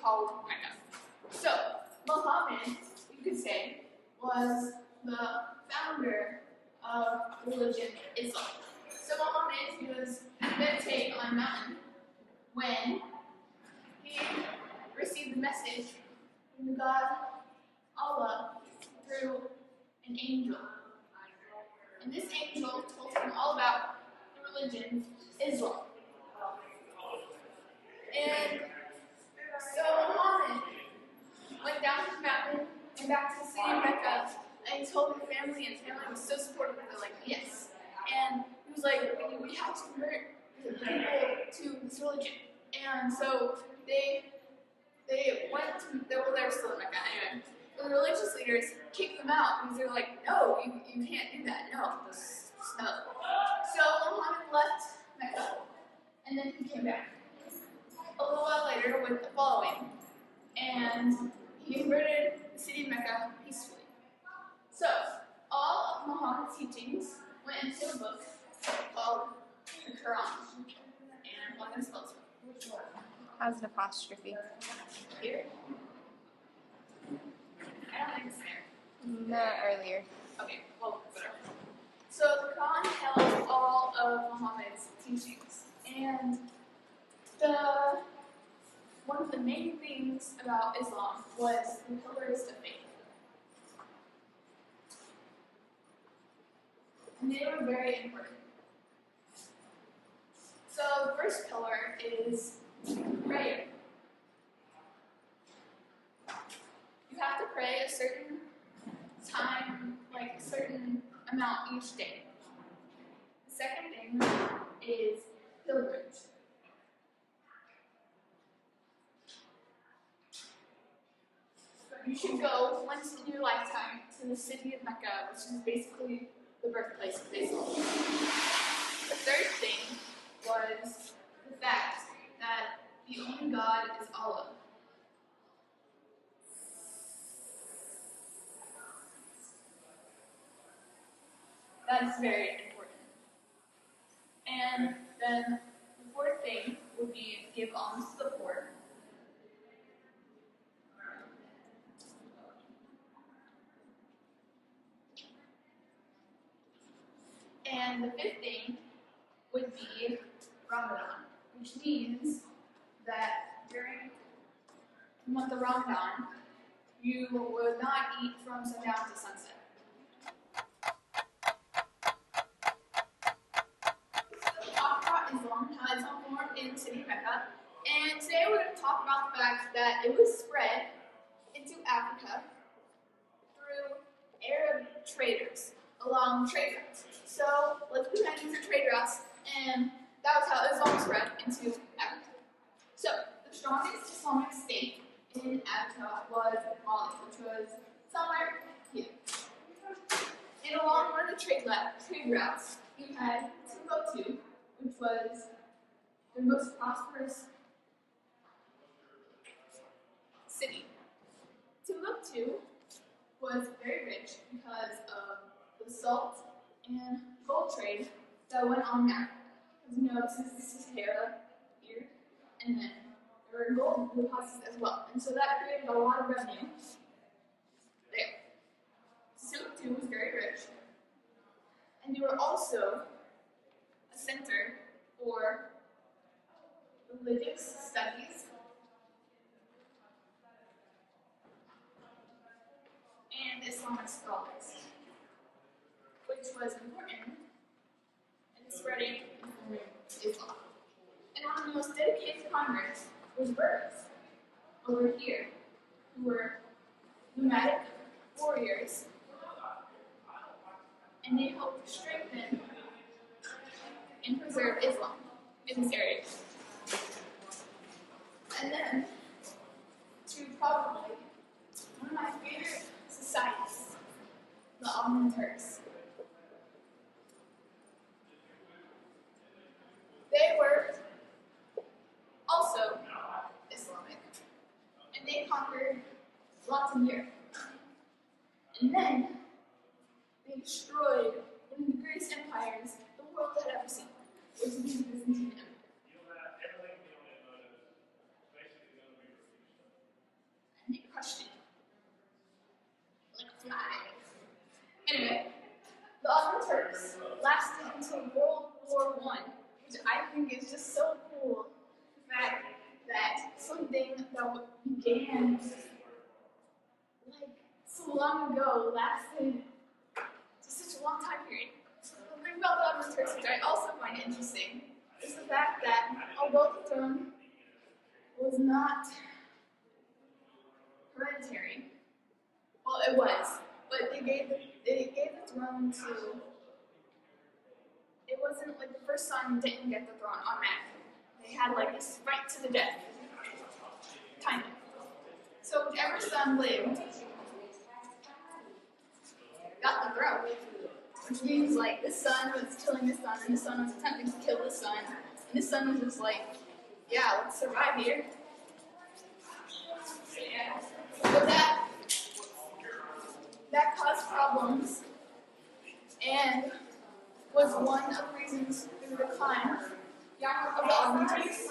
called Mecca. So, Muhammad, you could say, was the founder of religion Islam. So Muhammad, he was meditating on a mountain when he received a message from God, Allah, through an angel. And this angel told him all about the religion Islam. And so Muhammad went down the mountain and back to the city of Mecca, and he told his family, and his family was so supportive. They're like, yes. And he was like, we have to convert the people to this religion. And so they went to, they were still in Mecca anyway. The religious leaders kicked them out because they were like, no, you can't do that. No, no. So Muhammad left Mecca, and then he came back a little while later with the following, and he converted the city of Mecca peacefully. So all of Muhammad's teachings went into a book called the Quran, and I'm going to spell it. How's an apostrophe? Here. I don't think it's there. No, earlier. Okay, well, whatever. So the Quran held all of Muhammad's teachings, and one of the main things about Islam was the pillars of faith. And they were very important. So the first pillar is prayer. You have to pray a certain time, like a certain amount each day. The second thing is pilgrimage. You should go once in your lifetime to the city of Mecca, which is basically the birthplace of Islam. The third thing was the fact that the only God is Allah. That is very important. And then the fourth thing would be give alms to the poor. And the fifth thing would be Ramadan, which means that during the month of Ramadan, you would not eat from sundown to sunset. So we talked about Islam, how Islam formed in the city of Mecca, and today we're going to talk about the fact that it was spread into Africa through Arab traders along trade routes. So let's pretend these are trade routes, and that was how Islam spread into Africa. So the strongest Islamic state in Africa was Mali, which was somewhere here. And along one of the trade routes, you had Timbuktu, which was the most prosperous city. Timbuktu was very rich because of the salt and gold trade that went on there. As you know, this is Sahara here, and then there were gold deposits as well. And so that created a lot of revenue there. Timbuktu was very rich, and they were also a center for religious studies and Islamic scholars, which was important in spreading Islam. And one of the most dedicated converts was Berbers over here, who were nomadic warriors, and they helped strengthen and preserve Islam in this area. And then, to probably one of my favorite societies, the Ottoman Turks. They were also Islamic, and they conquered lots of Europe. And then they destroyed one of the greatest empires the world had ever seen, which is the Byzantine Empire. Anyway, the Ottoman Turks lasted until World War I, which I think is just so cool. The fact that something that began like so long ago lasted for such a long time period. The thing about the Ottoman Turks, which I also find interesting, is the fact that although the throne was not hereditary, well, it was, but they gave the throne to. It wasn't like the first son didn't get the throne automatically. They had like this right to the death, kind of. So whichever son lived got the throne, which means like this son was killing this son, and this son was attempting to kill this son, and this son was just like, yeah, let's survive here. But that caused problems, and was one of the reasons for the decline of the Ottoman Turks.